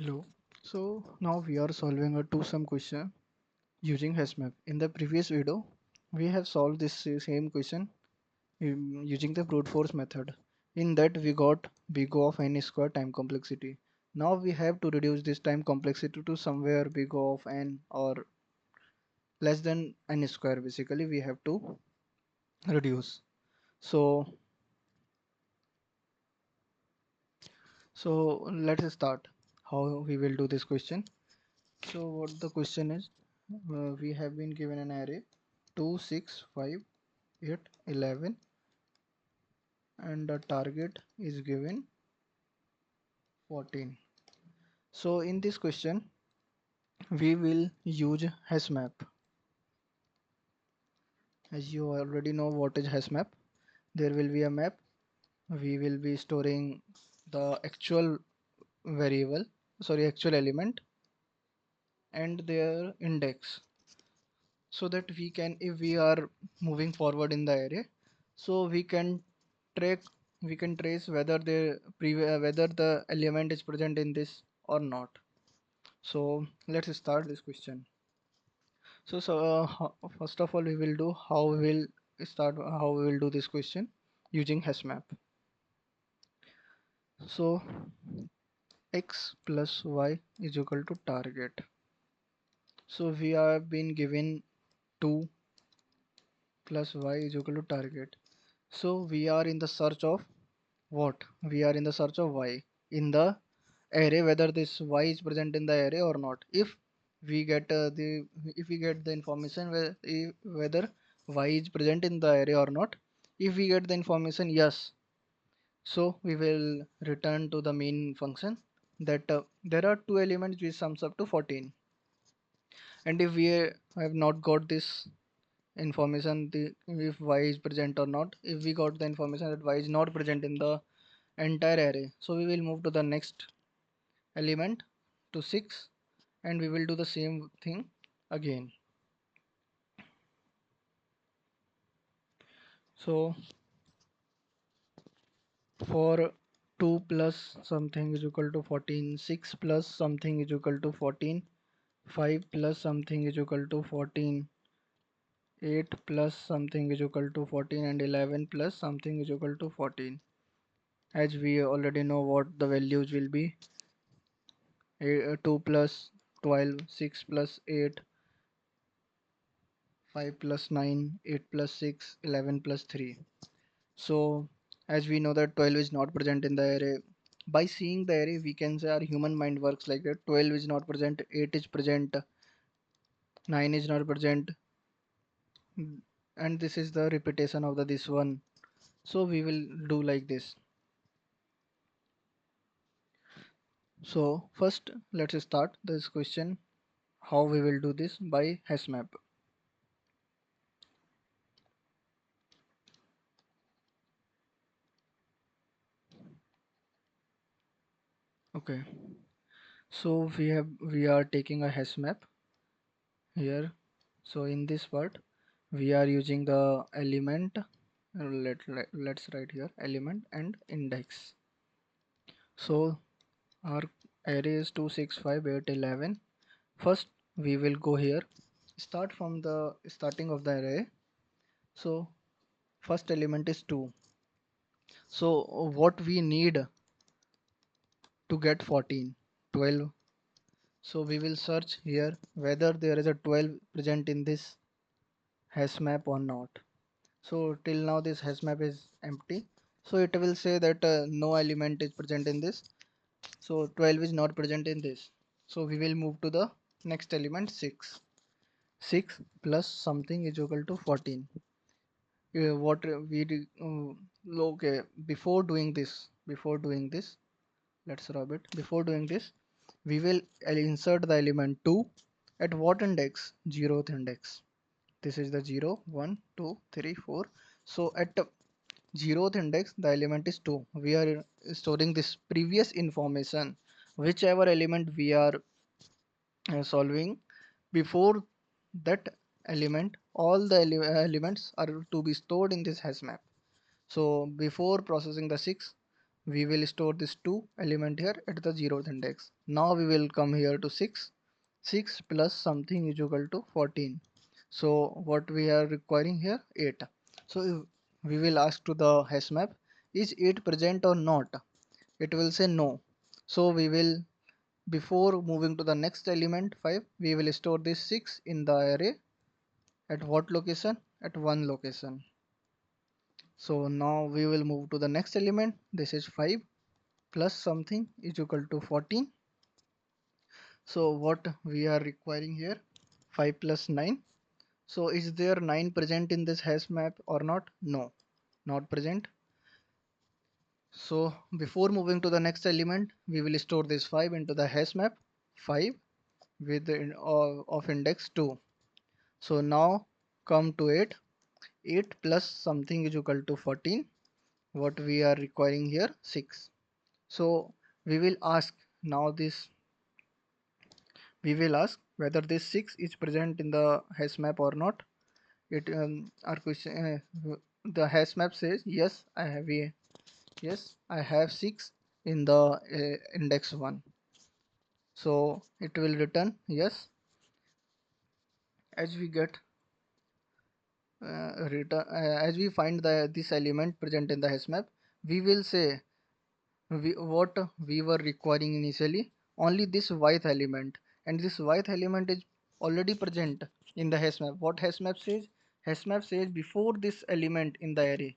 Hello. So now we are solving a two-sum question using HashMap. In the previous video, we have solved this same question using the brute force method. In that we got big O of n square time complexity. Now we have to reduce this time complexity to somewhere big O of n or less than n square. Basically, we have to reduce. So so let's start how we will do this question. So what the question is, we have been given an array 2, 6, 5, 8, 11 and the target is given 14. So in this question we will use HashMap. As you already know what is HashMap, there will be a map. We will be storing the actual variable, sorry, actual element and their index, so that we can, if we are moving forward in the array, so track we can trace whether whether the element is present in this or not. So let's start this question. First of all we will do how we will do this question using HashMap. So x plus y is equal to target. So we have been given 2 plus y is equal to target. So we are in the search of what? We are in the search of y in the array, whether this y is present in the array or not. We get if we get the information whether y is present in the array or not, if we get the information yes, so we will return to the main function that there are two elements which sums up to 14. And if we have not got this information, if y is present or not, if we got the information that y is not present in the entire array, so we will move to the next element to 6 and we will do the same thing again. So for 2 plus something is equal to 14, 6 plus something is equal to 14, 5 plus something is equal to 14, 8 plus something is equal to 14 and 11 plus something is equal to 14. As we already know what the values will be, 2 plus 12, 6 plus 8, 5 plus 9, 8 plus 6, 11 plus 3. So as we know that 12 is not present in the array, by seeing the array we can say our human mind works like that. 12 is not present, 8 is present, 9 is not present, and this is the repetition of this one. So we will do like this. So first let's start this question how we will do this by HashMap. Okay, so we are taking a HashMap here. So in this part we are using the element, let's write here element and index. So our array is 2, 6, 5, 8, 11. First we will go here, start from the starting of the array. So first element is 2. So what we need to get 14? 12. So we will search here whether there is a 12 present in this hash map or not. So till now this hash map is empty. So it will say that no element is present in this. So 12 is not present in this. So we will move to the next element 6. 6 plus something is equal to 14. What we do, okay, before doing this, let's rub it. Before doing this, we will insert the element 2 at what index? 0th index. This is the 0, 1, 2, 3, 4. So at 0th index the element is 2. We are storing this previous information, whichever element we are solving before that element, all the elements are to be stored in this hash map. So before processing the 6, we will store this 2 element here at the 0th index. Now we will come here to 6. 6 plus something is equal to 14. So what we are requiring here, 8. So if we will ask to the hash map, is 8 present or not? It will say no. So we will, before moving to the next element 5, we will store this 6 in the array at what location? At one location. So now we will move to the next element. This is 5 plus something is equal to 14. So what we are requiring here, 5 plus 9. So is there 9 present in this hash map or not? No, not present. So before moving to the next element, we will store this 5 into the hash map 5 with of index 2. So now come to 8. 8 plus something is equal to 14. What we are requiring here, 6. So we will ask now this, we will ask whether this 6 is present in the hash map or not. It our question, the hash map says yes, yes, I have 6 in the index 1. So it will return yes. As we get return as we find the this element present in the hash map, we will say what we were requiring initially, only this white element, and this white element is already present in the hash map. What hash map says? Hash map says before this element in the array,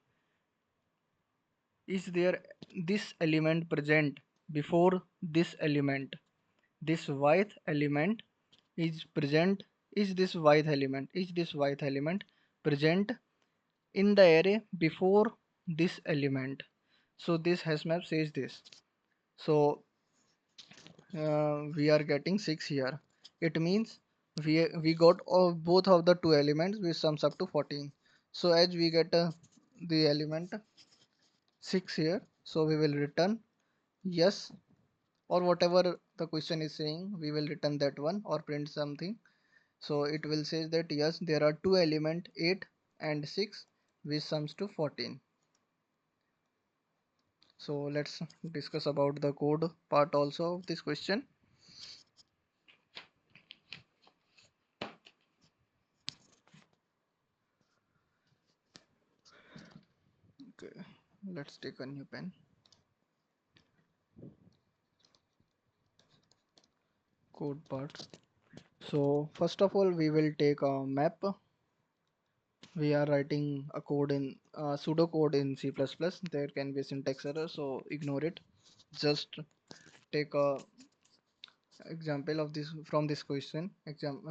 is there this element present before this element? This white element is present. Is this white element present in the array before this element? So this hash map says this. So we are getting 6 here. It means we got both of the two elements, which sums up to 14. So as we get the element 6 here, so we will return yes, or whatever the question is saying, we will return that one or print something. So it will say that yes, there are two element 8 and 6 which sums to 14. So let's discuss about the code part also of this question. Okay, let's take a new pen. Code part. So first of all, we will take a map. We are writing a code in pseudo code in C++. There can be syntax error, so ignore it. Just take a example of this from this question,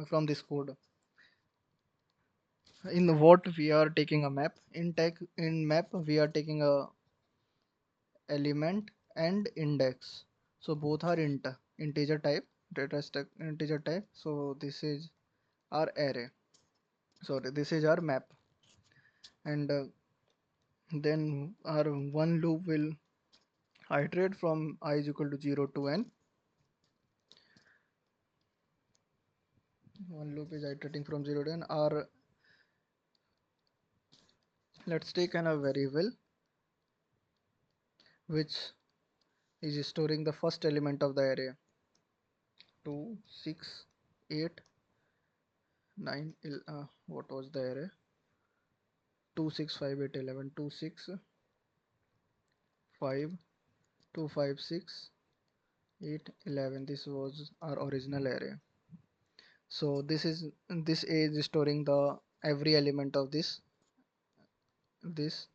from this code. In what we are taking a map. In map we are taking a element and index. So both are integer type, data struct integer type. So this is our array. Sorry, this is our map, and then our one loop will iterate from I is equal to 0 to n. One loop is iterating from 0 to n. Our, let's take a variable which is storing the first element of the array, 2 6 8 9 what was the array, 2 6 5 8 11, 2 6 5 2 5 6 8 11. This was our original array. So this is storing the every element of this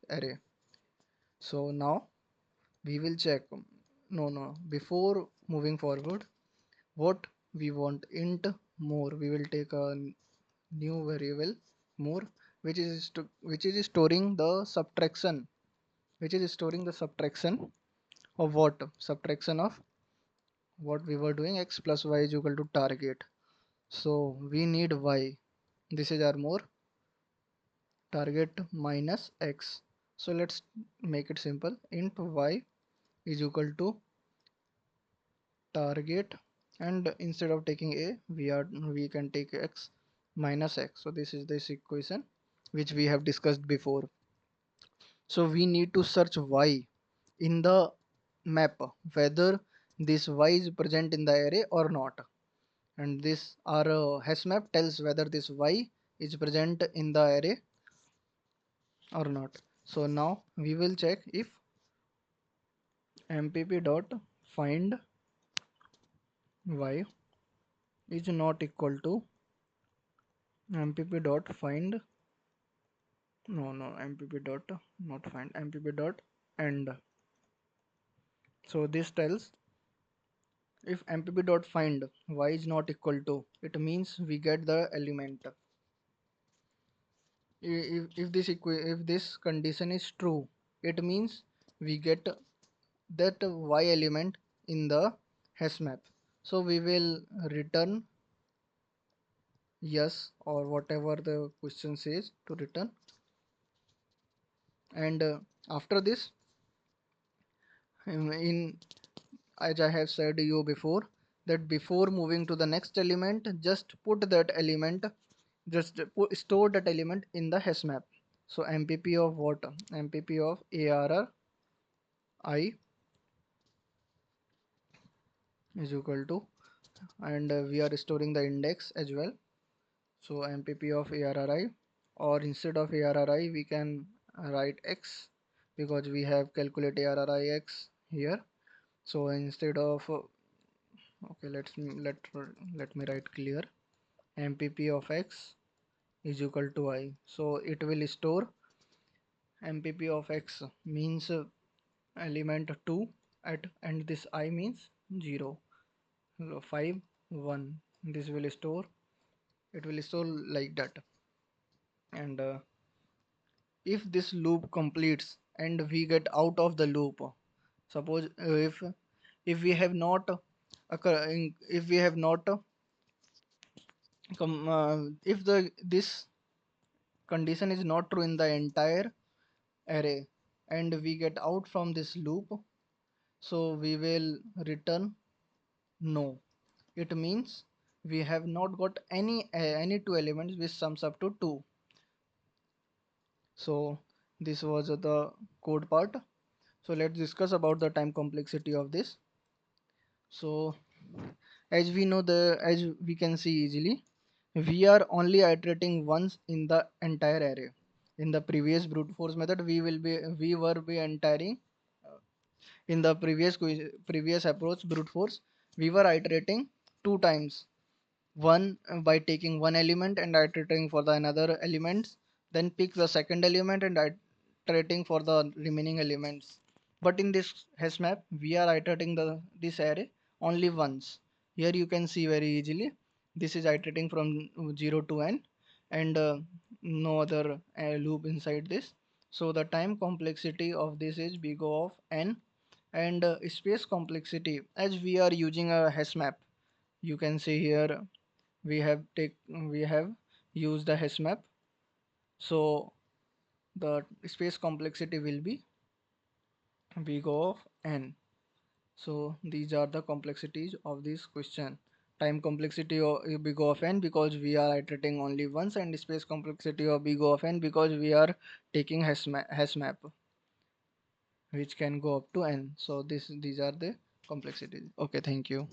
array. So now we will check, no, before moving forward, what we want, int more, we will take a new variable more, which is storing the subtraction, of what, subtraction of what we were doing, x plus y is equal to target. So we need y, this is our more, target minus x. So let's make it simple. Int y is equal to target, and instead of taking a, we can take x minus x. So this equation which we have discussed before. So we need to search y in the map whether this y is present in the array or not, and this our hash map tells whether this y is present in the array or not. So now we will check if mpp dot find y is not equal to mpp dot find, no, mpp dot not find, mpp dot end. So this tells if mpp dot find y is not equal to, it means we get the element. If this condition is true, it means we get that y element in the hash map. So we will return yes or whatever the question says to return. And after this, in as I have said you before, that before moving to the next element, just put that element, store that element in the hash map. So mpp of what? Mpp of arr I is equal to, and we are storing the index as well. So mpp of arri, or instead of arri we can write x, because we have calculate arri x here. So instead of okay, let me write clear, mpp of x is equal to I. So it will store mpp of x means element 2 at, and this I means 0, 5, 1. This will store, it will store like that. And if this loop completes and we get out of the loop, suppose if we have not if we have not if the this condition is not true in the entire array and we get out from this loop, so we will return no. It means we have not got any two elements which sums up to 2. So this was the code part. So let's discuss about the time complexity of this. So as we know, as we can see easily, we are only iterating once in the entire array. In the previous brute force method, we were be entering in the previous approach brute force, we were iterating two times, one by taking one element and iterating for the another elements, then pick the second element and iterating for the remaining elements. But in this hash map we are iterating this array only once. Here you can see very easily this is iterating from 0 to n, and no other loop inside this. So the time complexity of this is big O of n, and space complexity, as we are using a hash map, you can see here we have used the hash map, so the space complexity will be big O of n. So these are the complexities of this question. Time complexity of big O of n because we are iterating only once, and space complexity of big O of n because we are taking hash map which can go up to n. So these are the complexities. Okay, thank you.